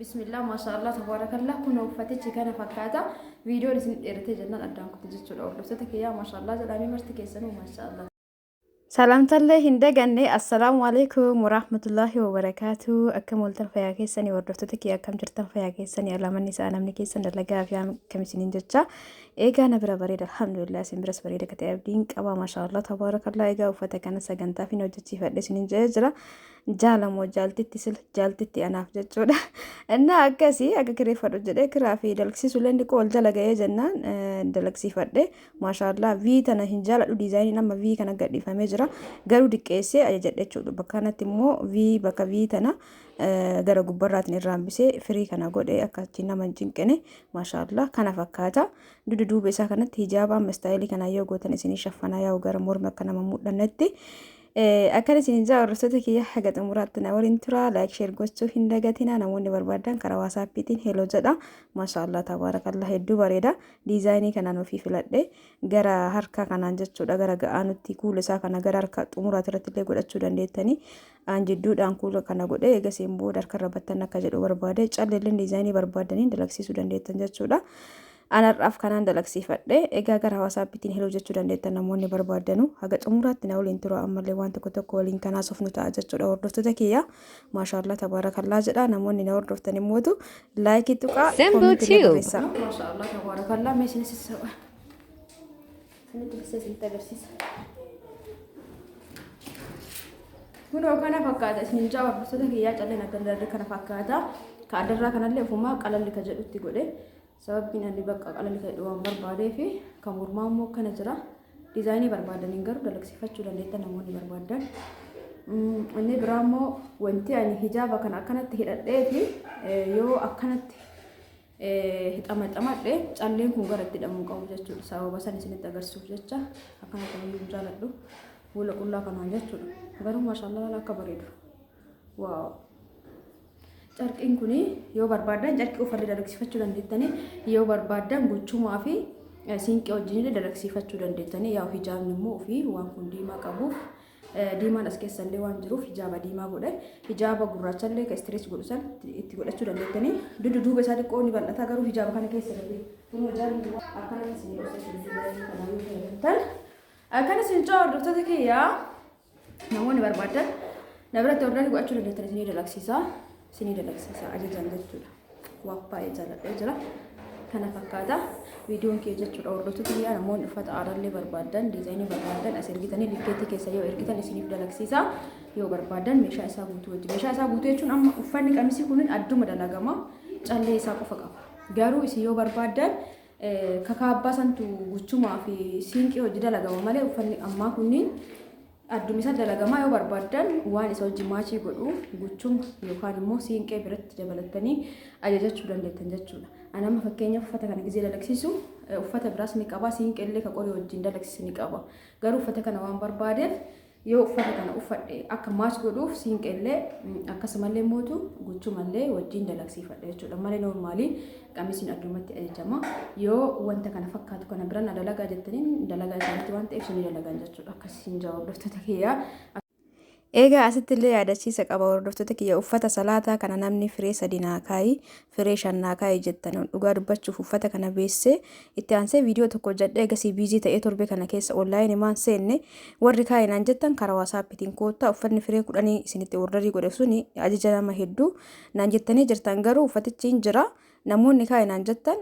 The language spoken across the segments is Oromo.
بسم الله ما شاء الله تبارك الله كنا وفتش كان فكاتا فيديو لسن إرتي جنان أدام كنت جت شو أقول لفتك يا ما شاء الله زلامي مرتكي سنو ما شاء الله سلام تله هندگنه السلام عليكم ورحمة الله وبركاته أكمل تنفيا كيسني وردفتك يا أكم جرتن فيا كيسني على من نساء نمني كيسن دلقا في كم سنين جتة إيجا نبرة بريد الحمد لله سنبرس بريد كتاب دينك أبا ما شاء الله تبارك الله إيجا وفتك أنا سجنتا في نوجتي فرد سنين جزرة جالم وجالتي سل جالتي أنا في جتة إن أكاسي أككري فرد جده كرافي دلكسي سولين دكول جلقة جنان دلكسي فرد ما شاء الله في تنا هنجال ديزاين نما في كنا قدي فمجرى garuu diqqeessee ajajadhe jechuudha. Bakka kanatti immoo bakka tana gara gubbarraatiin irraanbisee firii kana godhee akkatti nama hin cinqine maashaallah kana fakkaata. Duuba isaa kanatti hijaaba amma istaayilii kana yoo gootan isinii shaffanaa yaa'u gara morma akka nama mudhannetti. Akkana isin jaa warroota kiyya haga xumuraatti na waliin tura laayik sheer gochuu hin dagatina namoonni barbaadan karaa waasaappiitiin heeloo jedha maashaallah tabaarakallah hedduu bareeda diizaayinii kanaan ofii filadhe gara harka kanaan jechuudha gara ga'aanutti kuula isaa kana gara harka xumuraatti irratti illee godhachuu dandeettanii aan jidduudhaan kuula kana godhe eegasiin booda harkarra battan akka jedhu barbaade calleelleen diizaayinii barbaadaniin dalagsisuu dandeettan jechuudha. Anarraaf kanaan dalagsifadhe egaa gara waasaappiitiin heloo jechuu dandeettan namoonni barbaadanu haga xumuraatti na waliin tura ammallee waan tokko waliin kanaas of nu ta'a jechuudha hordoftoota kiyya maashaallah tabaarakallaa jedha namoonni na hordoftan immootu laayikii tuqaa koomentiilee barreessaa maashaallah tabaarakallaa meeshaan sissaaba sinitti biseesitti agarsiisa kunoo kana fakkaata isin jaa hordoftoota kiyyaa calleen adda kana fakkaata ka addarraa kanallee ofumaa qalalli ka jedhutti godhe sababbiin ani bakka qalalli ta'e waan barbaadee fi kan mormaa immoo kana jira diizaayinii barbaadaniin garuu dalagsifachuu dandeettan namoonni barbaadan inni biraa immoo wanti ani hijaaba kana akkanatti hidhadhee fi yoo akkanatti hixamaxamadhe calleen kun gara itti hidhamuu qabu jechuudha sababa san isinitti agarsiisuuf jecha akkanatti hin jaaladhu fuula qullaa kanaan jechuudha garuu maashaallah akka bareedu waaw. Carqiin kuni yoo barbaadan carqii uffatee dalagsifachuu dandeettanii yoo barbaadan guchumaa fi siinqee wajjin dalagsifachuu dandeettanii yaa hijaabni immoo ofii waan kun diimaa qabuuf diimaan as keessallee waan jiruuf hijaaba diimaa godhe hijaaba gurraachallee ka istirees godhu san itti godhachuu dandeettanii duuba isaa xiqqoo ni bal'ata garuu hijaaba kana keessa darbee kun hijaabni akkana isin ibsatan akkana isin caa hordoftoota kiyyaa namoonni barbaadan na biratti hordofanii godhachuu dandeettanii isin dalagsisa. Sini dalagsisa ajajan jechuudha. Wappaa jaaladhee jira. Kana fakkaata viidiyoon kee jechuudha. Hordoftoota kiyyaa namoonni uffata aadaallee barbaadan diizaayinii barbaadan as ergitanii likkeetti keessa yoo ergitan isiniif dalagsisa yoo barbaadan meeshaa isaa guutuu wajjin meeshaa isaa guutuu jechuun amma uffanni qamisii kunin adduma dalagama callee isaa qofa qaba. Garuu isin yoo barbaadan kakaabbaa santu guchumaa fi siinqee hojii dalagama malee uffanni ammaa kunniin addumisa dalagamaa yoo barbaadan waan isa wajjin maachii godhu guchuma yookaan immoo siinqee biratti dabalatanii ajajachuu dandeettan jechuudha. Ani amma fakkeenyaaf uffata kana gizee dalagsiisu uffata biraas ni qaba siinqee illee ka qorii wajjin dalagsiisu ni qaba. Garuu uffata kana waan barbaadeef yoo uffata kana uffadhe akka maach godhuuf siinqee illee akkasumallee mootu guchumallee wajjin dalagsifadhe jechuudha. Malee noormaalii qamisiin addumatti ajajama yoo wanta kana fakkaatu kana biraan dalagaa jettaniin dalagaa isaaniitti waan ta'eef isin dalagan jechuudha. Akkasiin jaa hordoftoota kiyyaa. Egaa asitti illee yaadachiisa qaba hordoftoota kiyya uffata salaataa kana namni firee 3 naa kaayi firee 5 naa kaayi jettan dhugaa dubbachuuf uffata kana beessee itti aansee viidiyoo tokko jedhee egasii biizii ta'ee torbe kana keessa onlaayinii maan seenne warri kaayinaan jettan karaa waasaappiitiin koottaa uffanni firee 10 isinitti ordarii godhe suni ajaja nama hedduu naan jettanii jirtan garuu uffatichi hin jira. Namoonni kaayinaan jettan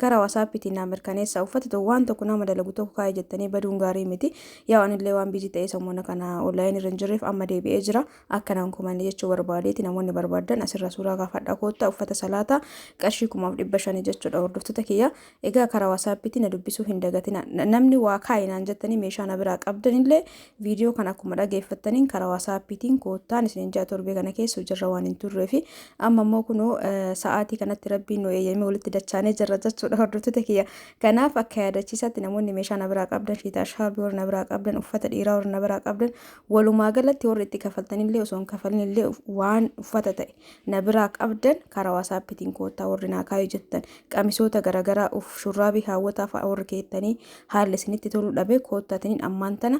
karaa waasaappiitiin naa mirkaneessa uffata waan tokko nama dalagu tokko kaayee jettanii baduun gaarii miti yaa anillee waan biizii ta'ee sammuna kana onlaayinii irra hin jirreef amma deebi'ee jira akkanaan kumanne jechuu barbaadeeti namoonni barbaadan asirra suuraa kaafadhaa koottaa uffata salaataa qarshii 1500 jechuudha hordoftoota kiyya egaa karaa waasaappiitiin na dubbisuu hin dagatina namni waa kaayinaan jettanii meeshaa na biraa qabdanillee viidiyoo kana akkuma dhageeffattaniin karaa waasaappiitiin koottaan isin jaa torbee kana keessa jirra waan hin turreefi amma immoo kunoo sa'aatii kanatti rabbi rabbiin nu eeyyamee walitti dachaanee jirra jechuudha hordoftoota kiyya. Kanaaf akka yaadachiisaatti namoonni meeshaa na biraa qabdan shiitaa shaarbii warra na biraa qabdan uffata dhiiraa warra na biraa qabdan walumaa galatti warri itti kafaltanillee osoo hin kafalinillee waan uffata ta'e na biraa qabdan karaa waasaappiitiin koottaa warri naa kaayuu jettan qamisoota garaagaraa shurraabii hawwataa fa'a warri keettanii haalli isinitti tolu dhabee koottaatiniin ammaan tana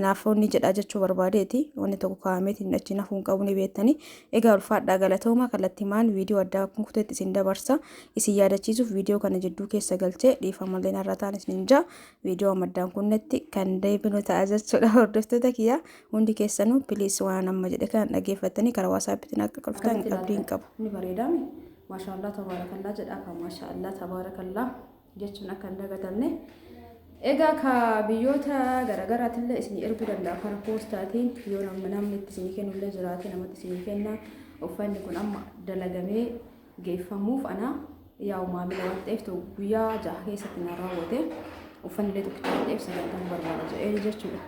naafonni jedhaa jechuu barbaadeeti wanni tokko kaa'ameetiin achi nafuun qabne beektanii egaa ulfaadhaa galatoomaa kallattimaan viidiyoo addaa kun kuteetti isin dabarsa isin yaadachiisuuf viidiyoo kana jidduu keessa galchee dhiifamallee narra ta'an isin jaa viidiyoo maddaan kunnetti kan deebinu ta'a jechuudha hordoftoota kiyya hundi keessanuu piliis waan amma jedhe kan dhageeffatanii karaa waasaappiitiin akka qolftan qabdiin qabu. Ni bareedami maashaallah tabaarakallaa jedha kan maashaallah tabaarakallaa jechuun akka hin dagatamne. Egaa ka biyyoota garaagaraatillee isin erguu danda'a karaa poostaatiin yoo namni itti isin kennullee jiraate namatti isin kenna uffanni kun amma dalagamee geeffamuuf ana yaa'u maamila waan ta'eef guyyaa 6 keessatti na raawwate uffanni illee tokkicha ta'eef sagantaan barbaada jedhee jechuudha.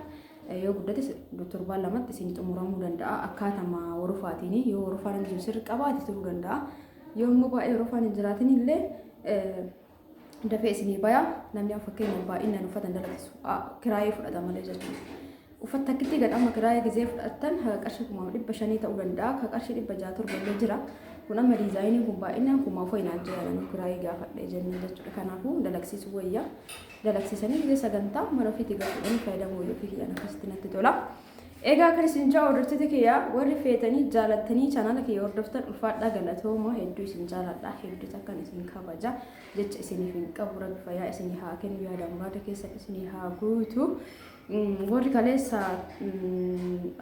Yoo guddates torbaan lamatti isin xumuramuu danda'a akkaatama warufaatiin yoo warufaan hin jiru sirri qabaate turuu danda'a yoo immoo baay'ee warufaan hin jiraatin illee dafee isinii bayaa namni fakkeenya baay'inaan uffatan dalagsu kiraayee fudhata malee jechuudha. Uffata akkitti gadhama kiraayee gizee fudhatan qarshii 500 ta'uu danda'a ka qarshii 607 illee jira. Kun amma diizaayiniin kun baay'inaan kun maafoo hin ajjeeran kiraayee gaafadhee jennaan jechuudha. Kanaafuu dalagsisuu wayyaa dalagsisanii gizee sagantaa mara ofiitti gaafadhanii fayyadamuu yoo fi kiyyan akkasitti natti tola. Egaa kan isin jaa hordoftoota kiyya warri feetanii jaalattanii chaanaala kiyya hordoftan ulfaadhaa galatooma hedduu isin jaaladha hedduu takkan isin kabaja jecha isiniif hin qabu rabbi fayyaa isinii haa kennu yaadaan baada keessa isinii haa guutu. Warri kaleessa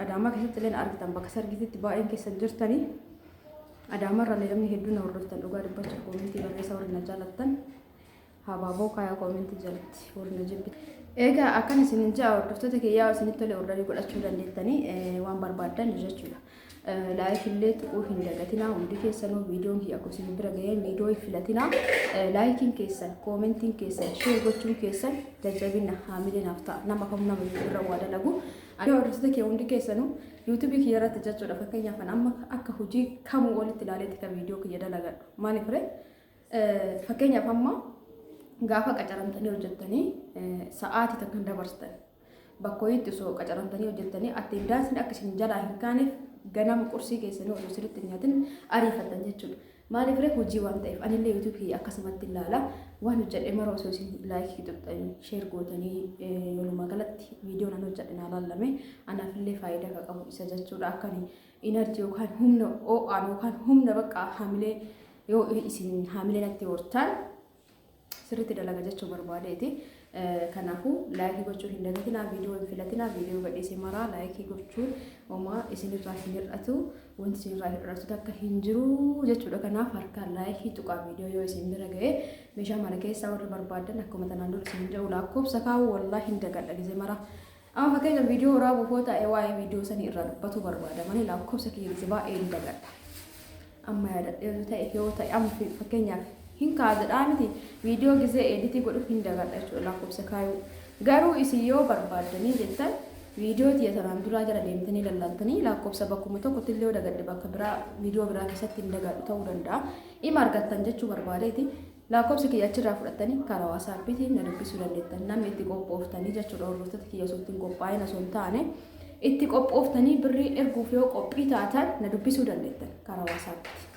Adaamaa keessatti illee argitan bakka sargititti baay'een keessan jirtanii Adaamarra namni hedduun hordoftan dhugaa dubbachuu koomentii barreessa warri na jaalattan habaaboo kaayaa koomentii jalatti warri na jibbitu. Egaa akkan isin jaa hordoftoota kiyyaa isinitti tolee ordarii godhachuu dandeettanii waan barbaadan jechuudha. Laayik illee tuquu hin dagatinaa hundi keessanuu viidiyoon kiyya akkuma isin bira ga'een viidiyoo filatinaa laayikiin keessan koomentiin keessan sheer gochuun keessan jajjabina haamilenaaf ta'a nama kam nama irra waa dalagu. Hordoftoota kiyya hundi keessanuu yuutuubii kiyya irratti jechuudha fakkeenyaaf amma akka hojii kamuu walitti ilaaleetti kan viidiyoo kiyya dalagadhu maaliif ree fakkeenyaaf amma gaafa qacaramtanii hojjettanii sa'aatii takkan dabarstan bakkooyitti osoo qacaramtanii hojjettanii attendaansiin akka isin jalaa hin kaaneef ganama qursii keessanii osoo sirriitti hin nyaatin ariifattan jechuudha. Maaliif ree hojii waan ta'eef anillee yuutuubii akkasumatti ilaala waan hojjedhe mara osoo isin laayikii tuqxanii sheer gootanii walumaa galatti viidiyoon an hojjedhe naa laalame anaafillee faayidaa akka qabu isa jechuudha akkan inarjii yookaan humna oo'aan yookaan humna bakka haamilee yoo isin haamilee natti hortaan sirriitti dalaga jechuu barbaadeeti. Kanaafuu laayikii gochuu hin dagatinaa viidiyoo hin filatinaa viidiyoo gadhiisee maraa laayikii gochuun homaa isinirraa hin hir'atu wanti isinirraa hir'atu akka hin jiru jechuudha. Kanaaf harkaan laayikii tuqaa viidiyoo yoo isin bira ga'e meeshaa mana keessaa warri barbaadan akkuma tanaan dura isin jedhu lakkoofsa kaa'uu wallaa hin dagadha gisee maraa. Amma fakkeenya viidiyoo waraabuu foo ta'e waa'ee viidiyoo sanii irraa dubbatu barbaada malee lakkoofsa kiyya gisee baay'ee hin dagadha. Amma yaadadhee ta'e yoo ta'e amma fakkeenyaaf hin kaazadhaa miti viidiyoo gisee editii godhuuf hin dagadha jechuudha lakkoofsa kaayuu. Garuu isin yoo barbaaddanii jettan viidiyoo xiyyataraan duraa jala deemtanii lallaaltanii lakkoofsa bakkuma tokkotti illee dagadde bakka biraa viidiyoo biraa keessatti hin dagadhu ta'uu danda'a. Ima argattan jechuu barbaadeeti lakkoofsa kiyya achirraa fudhattanii karaa waasaappiitiin na dubbisuu dandeettan namni itti qophooftanii jechuudha hordoftoota kiyya osoo ittiin qophaa'in osoo hin taane itti qophooftanii birrii erguuf yoo qophii taatan na dubbisuu dandeettan karaa waasaappiitiin.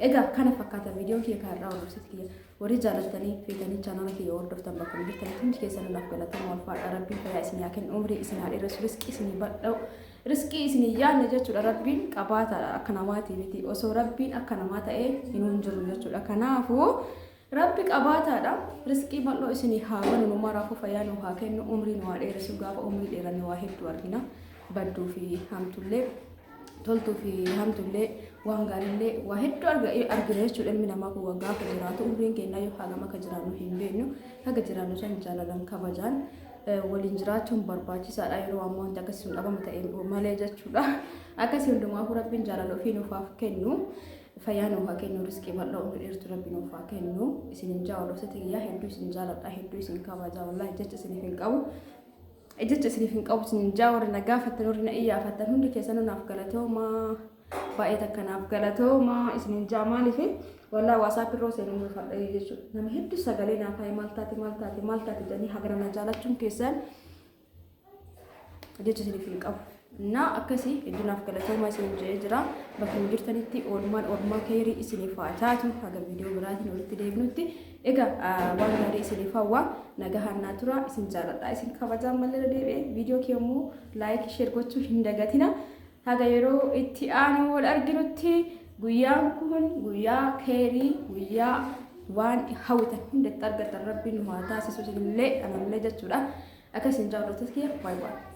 Egaa kana fakkaata viidiyoon kiyya kanarraa hordoftoota kiyya warri jaalattanii feetanii chaanaala kiyya hordoftan bakka hundatti hundi keessan naaf galatan wal faadha rabbiin fayyaa isinii haa kennu umrii isinii haa dheeressu riskii isinii bal'au riskii isinii yaadne jechuudha rabbiin qabaataadha akka namaatii miti osoo rabbiin akka namaa ta'ee hin jiru jechuudha. Kanaafuu rabbi qabaataadha riskii bal'oo isinii haa banu nu maraafuu fayyaa nu haa kennu umrii nu haa dheeressu gaafa umrii dheeranne waa hedduu argina badduu fi hamtullee toltuu fi hamtullee waan gaariillee waa hedduu argina jechuudha. Ilmi namaa kun waggaa akka jiraatu umriin keenya yoo hagam akka jiraannu hin beeknu haga jiraannu san jaalalan kabajaan waliin jiraachuun barbaachisaadha. Yeroo ammoo wanti akkasii sun dhabama ta'e malee jechuudha. Akkasii hundumaafuu rabbiin jaalala ofii nuuf haa kennu fayyaa nuuf haa kennu riskii bal'aa umrii dheertuu rabbi nuuf haa kennu. Isin hordoftoota kiyyaa hedduu isin jaaladha hedduu isin kabajaa wallaahi jecha isiniif hin qabu. Ejjecha isiniif hin qabu isin warri na gaafattan warri na iyyaafattan hundi keessanuu naaf galatooma baay'ee takkanaaf galatooma isinin jaamaanii fi walaa WhatsApp irra seenuu mul'ifadha jechuudha. Nama hedduu sagalee naaf haye maal taati jedhanii hagara na jaalachuun keessan jecha isiniif hin qabu. Na akkasii hedduunaaf galatooma isin jedhee jira. Bakka hin jirtanitti oolmaa keerii isiniif haa taatu. Haga viidiyoo biraatiin walitti deebinutti. Egaa waan gaarii isiniif hawwa nagahaan naa tura isin jaaladha. Isin kabajaan malee deebi'ee viidiyoo keemmoo laayik sheer gochuu hin dagatina. Haga yeroo itti aanu wal arginutti guyyaan kun guyyaa keerii guyyaa waan hawwitan hundatti argatan rabbiin nu haa taasisu isinillee anallee jechuudha. Akkasiin jaallattu kiyya baay'ee.